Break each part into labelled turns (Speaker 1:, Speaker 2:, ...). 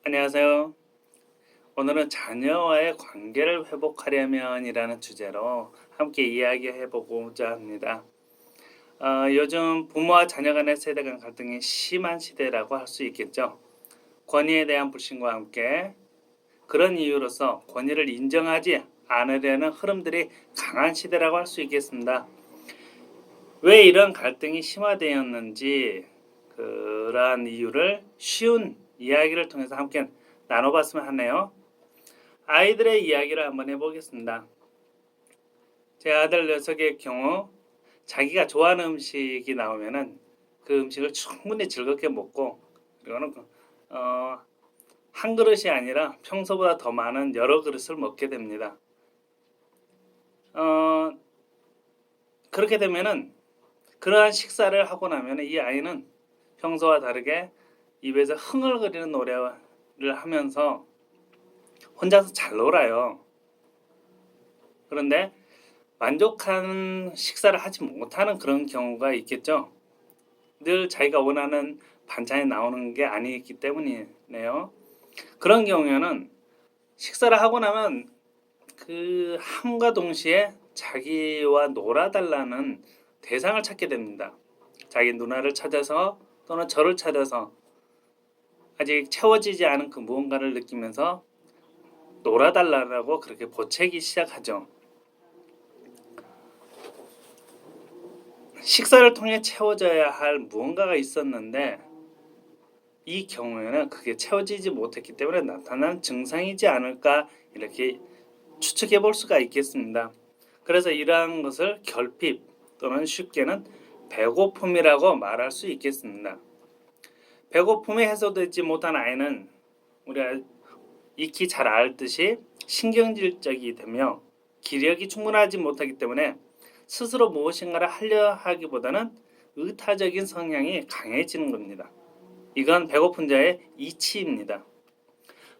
Speaker 1: 안녕하세요. 오늘은 자녀와의 관계를 회복하려면이라는 주제로 함께 이야기해 보고자 합니다. 요즘 부모와 자녀 간의 세대 간 갈등이 심한 시대라고 할 수 있겠죠. 권위에 대한 불신과 함께 그런 이유로서 권위를 인정하지 않으려는 흐름들이 강한 시대라고 할 수 있겠습니다. 왜 이런 갈등이 심화되었는지 그러한 이유를 쉬운 이야기를 통해서 함께 나눠봤으면 하네요. 아이들의 이야기를 한번 해보겠습니다. 제 아들 녀석의 경우 자기가 좋아하는 음식이 나오면은 그 음식을 충분히 즐겁게 먹고 그리고는 한 그릇이 아니라 평소보다 더 많은 여러 그릇을 먹게 됩니다. 어, 그렇게 되면은 그러한 식사를 하고 나면 이 아이는 평소와 다르게 입에서 흥얼거리는 노래를 하면서 혼자서 잘 놀아요. 그런데 만족한 식사를 하지 못하는 그런 경우가 있겠죠. 늘 자기가 원하는 반찬이 나오는 게 아니기 때문이네요. 그런 경우에는 식사를 하고 나면 그 함과 동시에 자기와 놀아달라는 대상을 찾게 됩니다. 자기 누나를 찾아서 또는 저를 찾아서 아직 채워지지 않은 그 무언가를 느끼면서 놀아달라고 그렇게 보채기 시작하죠. 식사를 통해 채워져야 할 무언가가 있었는데 이 경우에는 그게 채워지지 못했기 때문에 나타난 증상이지 않을까 이렇게 추측해 볼 수가 있겠습니다. 그래서 이러한 것을 결핍 또는 쉽게는 배고픔이라고 말할 수 있겠습니다. 배고픔이 해소되지 못한 아이는 우리가 익히 잘 알듯이 신경질적이 되며 기력이 충분하지 못하기 때문에 스스로 무엇인가를 하려 하기보다는 의타적인 성향이 강해지는 겁니다. 이건 배고픈 자의 이치입니다.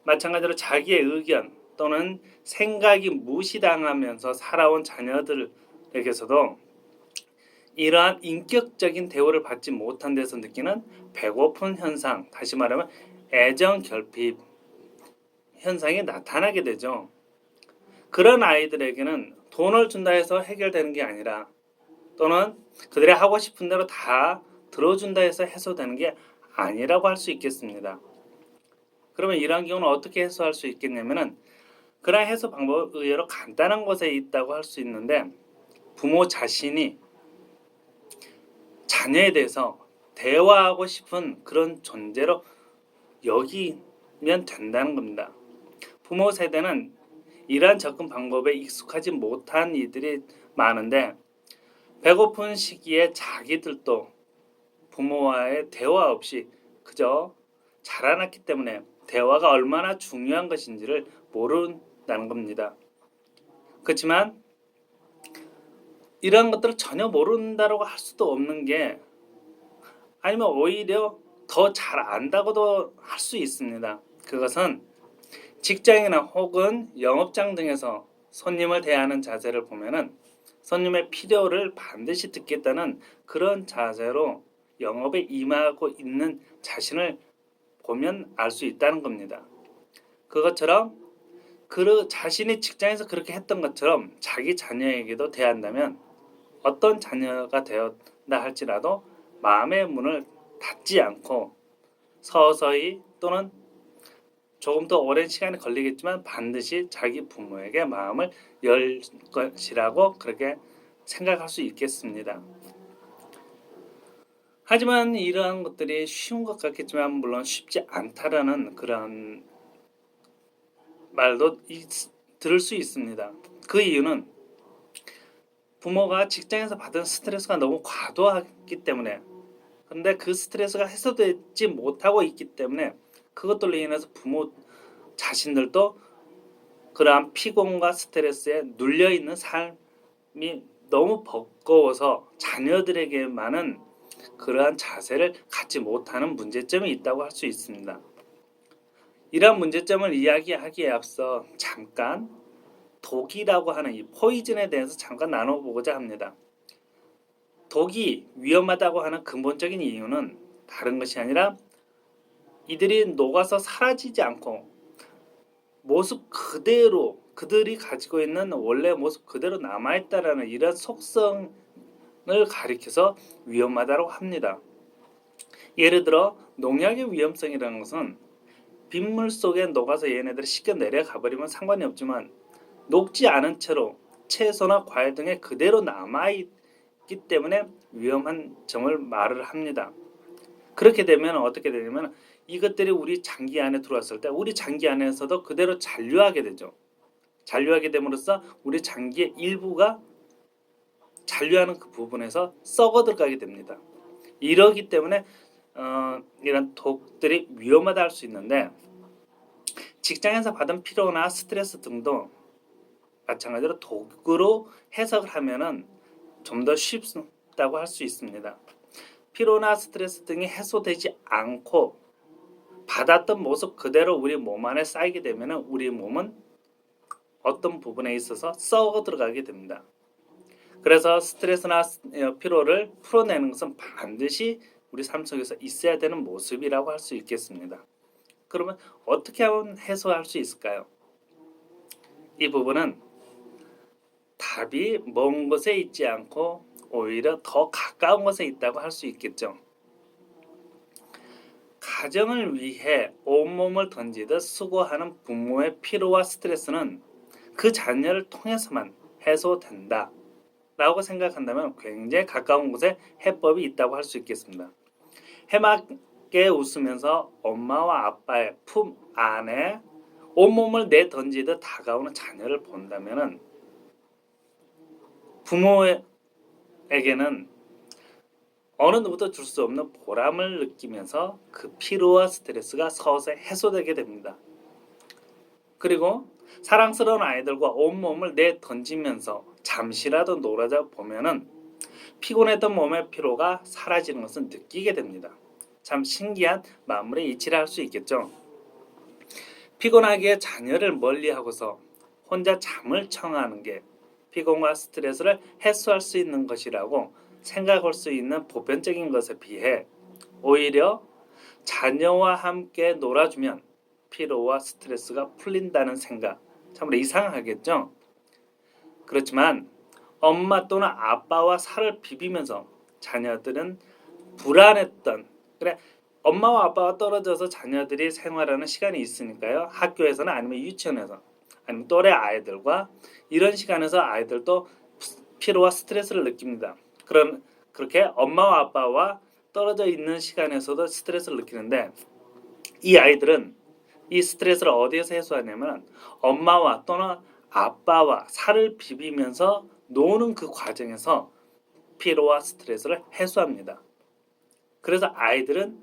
Speaker 1: 마찬가지로 자기의 의견 또는 생각이 무시당하면서 살아온 자녀들에게서도 이러한 인격적인 대우를 받지 못한 데서 느끼는 배고픈 현상, 다시 말하면 애정 결핍 현상이 나타나게 되죠. 그런 아이들에게는 돈을 준다 해서 해결되는 게 아니라 또는 그들이 하고 싶은 대로 다 들어준다 해서 해소되는 게 아니라고 할 수 있겠습니다. 그러면 이러한 경우는 어떻게 해소할 수 있겠냐면은 그러한 해소 방법은 의외로 간단한 것에 있다고 할 수 있는데 부모 자신이 자녀에 대해서 대화하고 싶은 그런 존재로 여기면 된다는 겁니다. 부모 세대는 이러한 접근 방법에 익숙하지 못한 이들이 많은데 배고픈 시기에 자기들도 부모와의 대화 없이 그저 자라났기 때문에 대화가 얼마나 중요한 것인지를 모른다는 겁니다. 그렇지만 이러한 것들을 전혀 모른다고 할 수도 없는 게 아니면 오히려 더 잘 안다고도 할 수 있습니다. 그것은 직장이나 혹은 영업장 등에서 손님을 대하는 자세를 보면은 손님의 필요를 반드시 듣겠다는 그런 자세로 영업에 임하고 있는 자신을 보면 알 수 있다는 겁니다. 그것처럼 그 자신이 직장에서 그렇게 했던 것처럼 자기 자녀에게도 대한다면 어떤 자녀가 되었다 할지라도 마음의 문을 닫지 않고 서서히 또는 조금 더 오랜 시간이 걸리겠지만 반드시 자기 부모에게 마음을 열 것이라고 그렇게 생각할 수 있겠습니다. 하지만 이러한 것들이 쉬운 것 같겠지만 물론 쉽지 않다라는 그런 말도 들을 수 있습니다. 그 이유는 부모가 직장에서 받은 스트레스가 너무 과도하기 때문에 그런데 그 스트레스가 해소되지 못하고 있기 때문에 그것들로 인해서 부모 자신들도 그러한 피곤과 스트레스에 눌려있는 삶이 너무 버거워서 자녀들에게만은 그러한 자세를 갖지 못하는 문제점이 있다고 할 수 있습니다. 이러한 문제점을 이야기하기에 앞서 잠깐 독이라고 하는 이 포이즌에 대해서 잠깐 나눠보고자 합니다. 독이 위험하다고 하는 근본적인 이유는 다른 것이 아니라 이들이 녹아서 사라지지 않고 모습 그대로 그들이 가지고 있는 원래 모습 그대로 남아있다라는 이런 속성을 가리켜서 위험하다고 합니다. 예를 들어 농약의 위험성이라는 것은 빗물 속에 녹아서 얘네들이 쉽게 내려가 버리면 상관이 없지만 녹지 않은 채로 채소나 과일 등에 그대로 남아있기 때문에 위험한 점을 말을 합니다. 그렇게 되면 어떻게 되냐면 이것들이 우리 장기 안에 들어왔을 때 우리 장기 안에서도 그대로 잔류하게 되죠. 잔류하게 됨으로써 우리 장기의 일부가 잔류하는 그 부분에서 썩어 들어가게 됩니다. 이러기 때문에 이런 독들이 위험하다 할 수 있는데 직장에서 받은 피로나 스트레스 등도 마찬가지로 독으로 해석을 하면은 좀 더 쉽다고 할 수 있습니다. 피로나 스트레스 등이 해소되지 않고 받았던 모습 그대로 우리 몸 안에 쌓이게 되면은 우리 몸은 어떤 부분에 있어서 썩어 들어가게 됩니다. 그래서 스트레스나 피로를 풀어내는 것은 반드시 우리 삶 속에서 있어야 되는 모습이라고 할 수 있겠습니다. 그러면 어떻게 하면 해소할 수 있을까요? 이 부분은 답이 먼 곳에 있지 않고 오히려 더 가까운 곳에 있다고 할 수 있겠죠. 가정을 위해 온몸을 던지듯 수고하는 부모의 피로와 스트레스는 그 자녀를 통해서만 해소된다 라고 생각한다면 굉장히 가까운 곳에 해법이 있다고 할 수 있겠습니다. 해맑게 웃으면서 엄마와 아빠의 품 안에 온몸을 내던지듯 다가오는 자녀를 본다면 부모에게는 어느 누구도 줄 수 없는 보람을 느끼면서 그 피로와 스트레스가 서서히 해소되게 됩니다. 그리고 사랑스러운 아이들과 온몸을 내던지면서 잠시라도 놀아자 보면은 피곤했던 몸의 피로가 사라지는 것을 느끼게 됩니다. 참 신기한 마무리 이치를 할 수 있겠죠. 피곤하기에 자녀를 멀리하고서 혼자 잠을 청하는 게 피곤과 스트레스를 해소할 수 있는 것이라고 생각할 수 있는 보편적인 것에 비해 오히려 자녀와 함께 놀아주면 피로와 스트레스가 풀린다는 생각, 참으로 이상하겠죠? 그렇지만 엄마 또는 아빠와 살을 비비면서 자녀들은 불안했던, 그래, 엄마와 아빠가 떨어져서 자녀들이 생활하는 시간이 있으니까요. 학교에서는 아니면 유치원에서 아니면 또래 아이들과 이런 시간에서 아이들도 피로와 스트레스를 느낍니다. 그렇게 엄마와 아빠와 떨어져 있는 시간에서도 스트레스를 느끼는데 이 아이들은 이 스트레스를 어디에서 해소하냐면 엄마와 또는 아빠와 살을 비비면서 노는 그 과정에서 피로와 스트레스를 해소합니다. 그래서 아이들은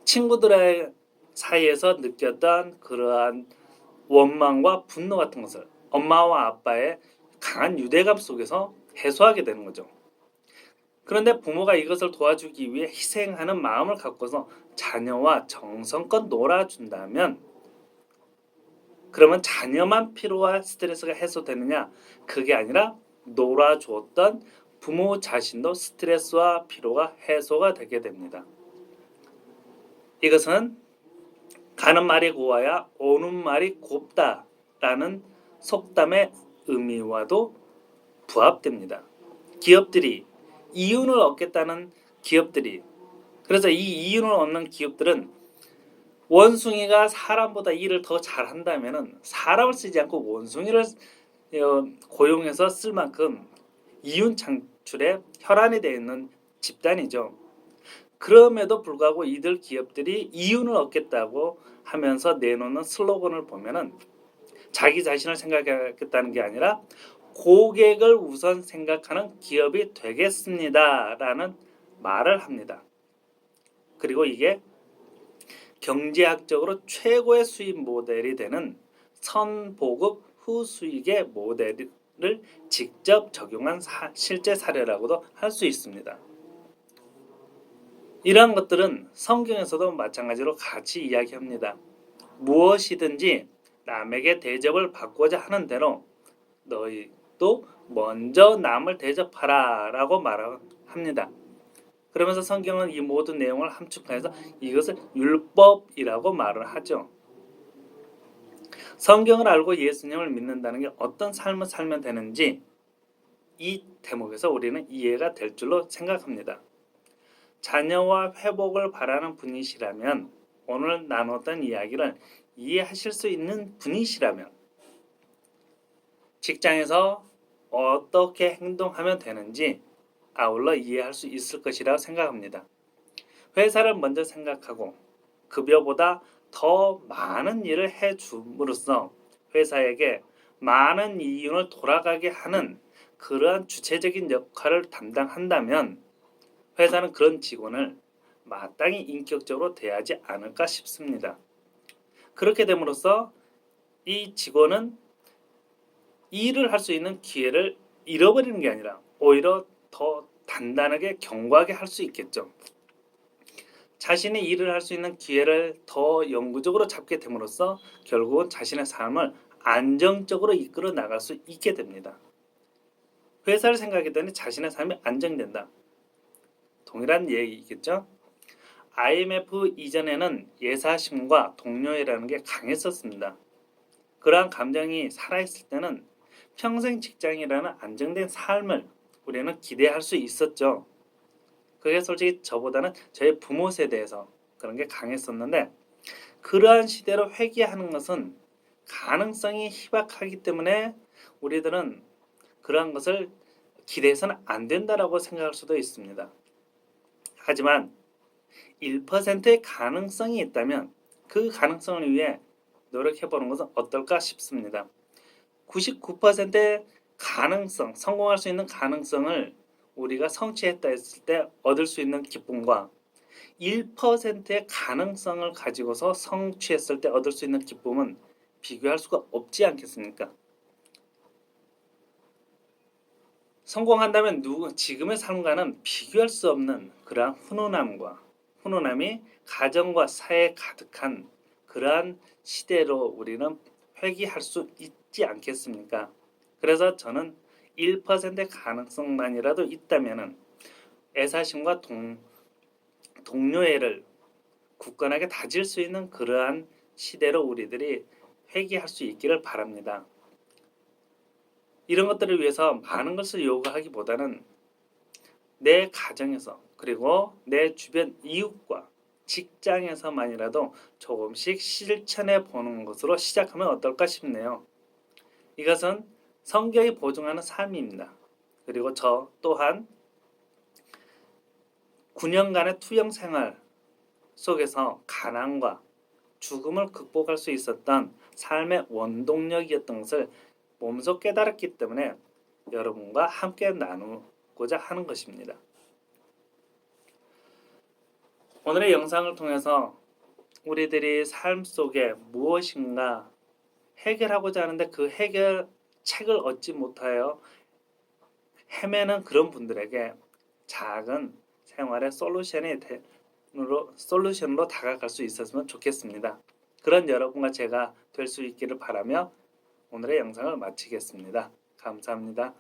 Speaker 1: 친구들의 사이에서 느꼈던 그러한 원망과 분노 같은 것을 엄마와 아빠의 강한 유대감 속에서 해소하게 되는 거죠. 그런데 부모가 이것을 도와주기 위해 희생하는 마음을 갖고서 자녀와 정성껏 놀아준다면 그러면 자녀만 피로와 스트레스가 해소되느냐? 그게 아니라 놀아주었던 부모 자신도 스트레스와 피로가 해소가 되게 됩니다. 이것은 가는 말이 고와야 오는 말이 곱다라는 속담의 의미와도 부합됩니다. 기업들이 이윤을 얻겠다는 기업들이 그래서 이 이윤을 얻는 기업들은 원숭이가 사람보다 일을 더 잘한다면 사람을 쓰지 않고 원숭이를 고용해서 쓸 만큼 이윤 창출에 혈안이 되어 있는 집단이죠. 그럼에도 불구하고 이들 기업들이 이윤을 얻겠다고 하면서 내놓는 슬로건을 보면은 자기 자신을 생각하겠다는 게 아니라 고객을 우선 생각하는 기업이 되겠습니다라는 말을 합니다. 그리고 이게 경제학적으로 최고의 수익 모델이 되는 선보급 후수익의 모델을 직접 적용한 실제 사례라고도 할 수 있습니다. 이러한 것들은 성경에서도 마찬가지로 같이 이야기합니다. 무엇이든지 남에게 대접을 받고자 하는 대로 너희도 먼저 남을 대접하라 라고 말합니다. 그러면서 성경은 이 모든 내용을 함축해서 이것을 율법이라고 말을 하죠. 성경을 알고 예수님을 믿는다는 게 어떤 삶을 살면 되는지 이 대목에서 우리는 이해가 될 줄로 생각합니다. 자녀와 회복을 바라는 분이시라면, 오늘 나눴던 이야기를 이해하실 수 있는 분이시라면, 직장에서 어떻게 행동하면 되는지 아울러 이해할 수 있을 것이라고 생각합니다. 회사를 먼저 생각하고 급여보다 더 많은 일을 해줌으로써 회사에게 많은 이윤을 돌아가게 하는 그러한 주체적인 역할을 담당한다면 회사는 그런 직원을 마땅히 인격적으로 대하지 않을까 싶습니다. 그렇게 됨으로써 이 직원은 일을 할 수 있는 기회를 잃어버리는 게 아니라 오히려 더 단단하게 견고하게 할 수 있겠죠. 자신의 일을 할 수 있는 기회를 더 영구적으로 잡게 됨으로써 결국은 자신의 삶을 안정적으로 이끌어 나갈 수 있게 됩니다. 회사를 생각했더니 자신의 삶이 안정된다. 동일한 얘기겠죠? IMF 이전에는 예사심과 동료애라는 게 강했었습니다. 그러한 감정이 살아있을 때는 평생 직장이라는 안정된 삶을 우리는 기대할 수 있었죠. 그게 솔직히 저보다는 저희 부모 세대에서 그런 게 강했었는데, 그러한 시대로 회귀하는 것은 가능성이 희박하기 때문에 우리들은 그러한 것을 기대해서는 안 된다라고 생각할 수도 있습니다. 하지만 1%의 가능성이 있다면 그 가능성을 위해 노력해보는 것은 어떨까 싶습니다. 99%의 가능성, 성공할 수 있는 가능성을 우리가 성취했다 했을 때 얻을 수 있는 기쁨과 1%의 가능성을 가지고서 성취했을 때 얻을 수 있는 기쁨은 비교할 수가 없지 않겠습니까? 성공한다면 지금의 삶과는 비교할 수 없는 그러한 훈훈함이 가정과 사회에 가득한 그러한 시대로 우리는 회귀할 수 있지 않겠습니까? 그래서 저는 1%의 가능성만이라도 있다면 애사심과 동료애를 굳건하게 다질 수 있는 그러한 시대로 우리들이 회귀할 수 있기를 바랍니다. 이런 것들을 위해서 많은 것을 요구하기보다는 내 가정에서 그리고 내 주변 이웃과 직장에서만이라도 조금씩 실천해 보는 것으로 시작하면 어떨까 싶네요. 이것은 성경이 보증하는 삶입니다. 그리고 저 또한 9년간의 투영 생활 속에서 가난과 죽음을 극복할 수 있었던 삶의 원동력이었던 것을 몸소 깨달았기 때문에 여러분과 함께 나누고자 하는 것입니다. 오늘의 영상을 통해서 우리들이 삶 속에 무엇인가 해결하고자 하는데 그 해결책을 얻지 못하여 헤매는 그런 분들에게 작은 생활의 솔루션으로 다가갈 수 있었으면 좋겠습니다. 그런 여러분과 제가 될 수 있기를 바라며 오늘의 영상을 마치겠습니다. 감사합니다.